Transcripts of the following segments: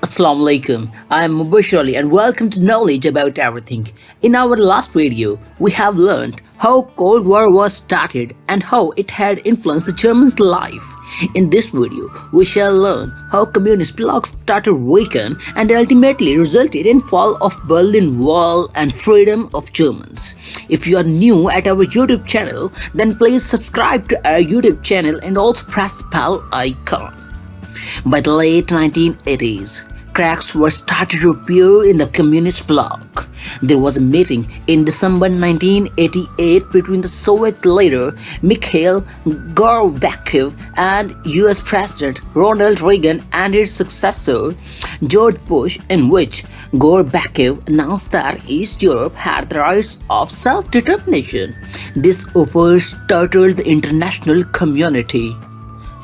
Assalamu alaikum. I am Mubashir Ali and welcome to Knowledge About Everything. In our last video, we have learned how Cold War was started and how it had influenced the Germans' life. In this video, we shall learn how communist blocs started weaken and ultimately resulted in fall of Berlin Wall and freedom of Germans. If you are new at our YouTube channel, then please subscribe to our YouTube channel and also press the bell icon. By the late 1980s, cracks were started to appear in the communist bloc. There was a meeting in December 1988 between the Soviet leader Mikhail Gorbachev and US President Ronald Reagan and his successor George Bush, in which Gorbachev announced that East Europe had the rights of self-determination. This offer startled the international community.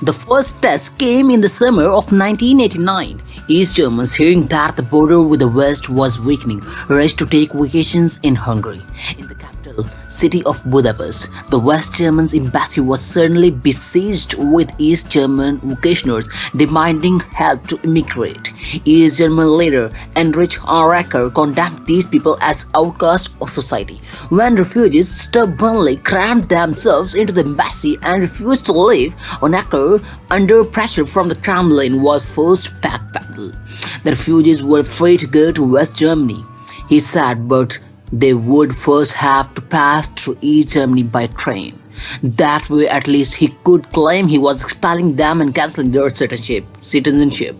The first test came in the summer of 1989. East Germans, hearing that the border with the West was weakening, rushed to take vacations in Hungary. In the capital city of Budapest, the West German embassy was suddenly besieged with East German vacationers demanding help to immigrate. East German leader Heinrich Honecker condemned these people as outcasts of society. When refugees stubbornly crammed themselves into the embassy and refused to leave, Honecker, under pressure from the Kremlin, was forced to backpedal. The refugees were free to go to West Germany, he said, but they would first have to pass through East Germany by train. That way, at least, he could claim he was expelling them and cancelling their citizenship.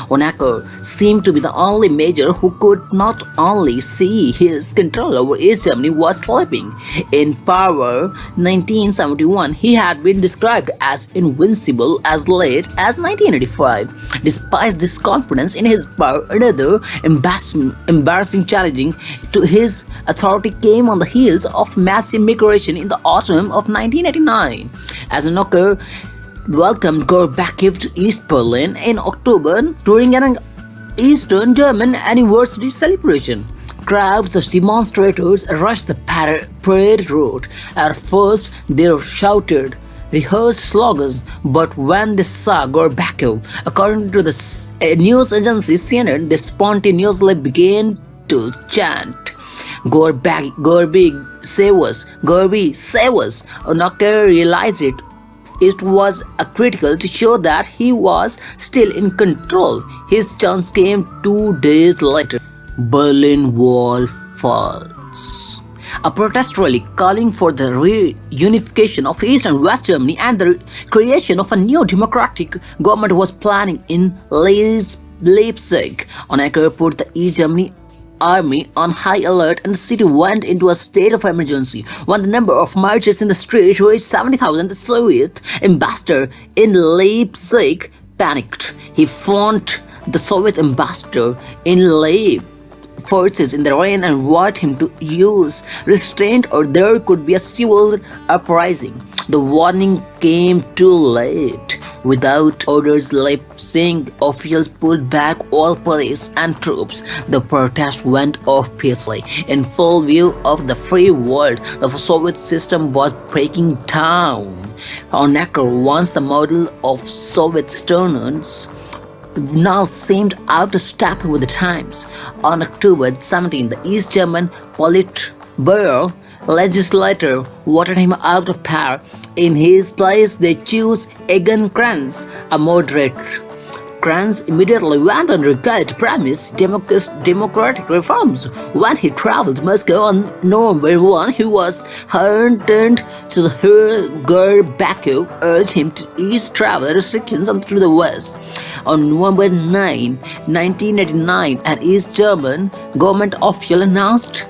Honecker seemed to be the only major who could not only see his control over East Germany was slipping. In power 1971, he had been described as invincible as late as 1985. Despite this confidence in his power, another embarrassing challenging to his authority came on the heels of massive migration in the autumn of 1989. As Honecker welcomed Gorbachev to East Berlin in October during an Eastern German anniversary celebration. Crowds of demonstrators rushed the parade route. At first, they shouted rehearsed slogans, but when they saw Gorbachev, according to the news agency CNN, they spontaneously began to chant, Gorby, save us, Gorby, save us. Honecker realized it was critical to show that he was still in control. His chance came 2 days later. Berlin Wall falls. A protest rally calling for the reunification of East and West Germany and the creation of a new democratic government was planning in Leipzig. Honecker put the East Germany army on high alert and the city went into a state of emergency. When the number of marches in the street reached 70,000, the Soviet ambassador in Leipzig panicked. He phoned the Soviet ambassador in Leipzig forces in the rain and warned him to use restraint or there could be a civil uprising. The warning came too late. Without orders, Leipzig officials pulled back all police and troops. The protest went off peacefully. In full view of the free world, the Soviet system was breaking down. Honecker, once the model of Soviet sternness, now seemed out of step with the times. On October 17, the East German Politburo legislature voted him out of power. In his place, they chose Egon Krenz, a moderate. Krenz immediately went on record to promise democratic reforms. When he traveled to Moscow on November 1, he was turned to hear Gorbachev urged him to ease travel restrictions to the West. On November 9, 1989, an East German government official announced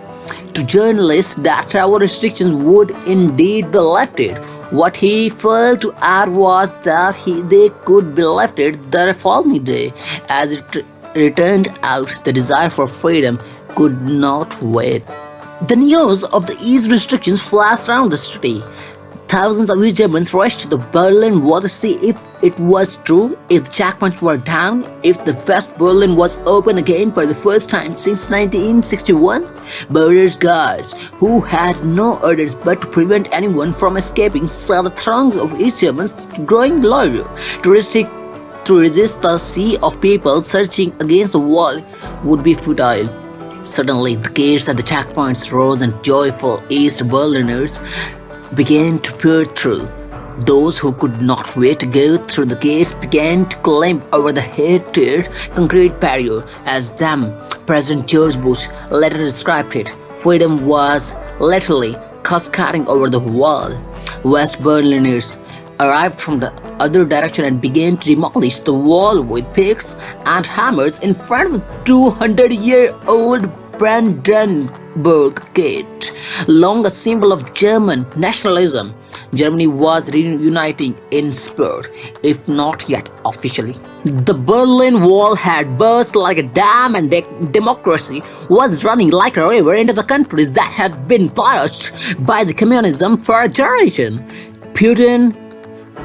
to journalists that travel restrictions would indeed be lifted. What he failed to add was that they could be lifted the following day. As it turned out, the desire for freedom could not wait. The news of the ease restrictions flashed around the city. Thousands of East Germans rushed to the Berlin Wall to see if it was true, if the checkpoints were down, if the West Berlin was open again for the first time since 1961. Border guards, who had no orders but to prevent anyone from escaping, saw the throngs of East Germans growing larger. Touristic to resist the sea of people surging against the wall would be futile. Suddenly, the gates at the checkpoints rose and joyful East Berliners began to pour through. Those who could not wait to go through the gates began to climb over the hated concrete barrier. As them, President George Bush later described it, freedom was literally cascading over the wall. West Berliners arrived from the other direction and began to demolish the wall with picks and hammers in front of the 200-year-old Brandenburg Gate, long a symbol of German nationalism. Germany was reuniting in spirit, if not yet officially. The Berlin Wall had burst like a dam, and democracy was running like a river into the countries that had been pillaged by the communism for a generation. Putin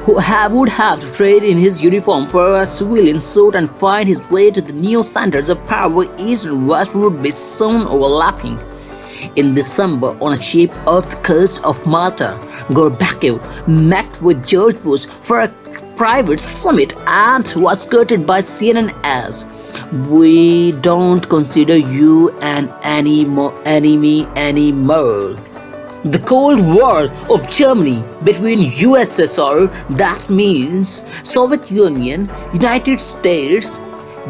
would have to trade in his uniform for a civilian suit and find his way to the new centers of power where East and West would be soon overlapping. In December, on a ship off the coast of Malta, Gorbachev met with George Bush for a private summit and was quoted by CNN as, "We don't consider you an enemy anymore." The Cold War of Germany between USSR, that means Soviet Union, United States,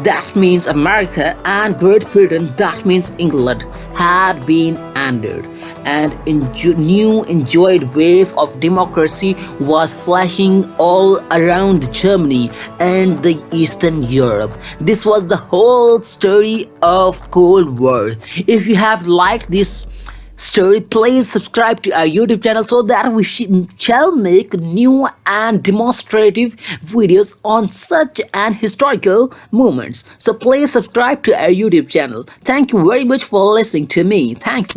that means America, and Great Britain, that means England, had been ended, and a new enjoyed wave of democracy was flashing all around Germany and the Eastern Europe. This was the whole story of Cold War. If you have liked this story, please subscribe to our YouTube channel so that we shall make new and demonstrative videos on such an historical moments. So please subscribe to our YouTube channel. Thank you very much for listening to me. Thanks.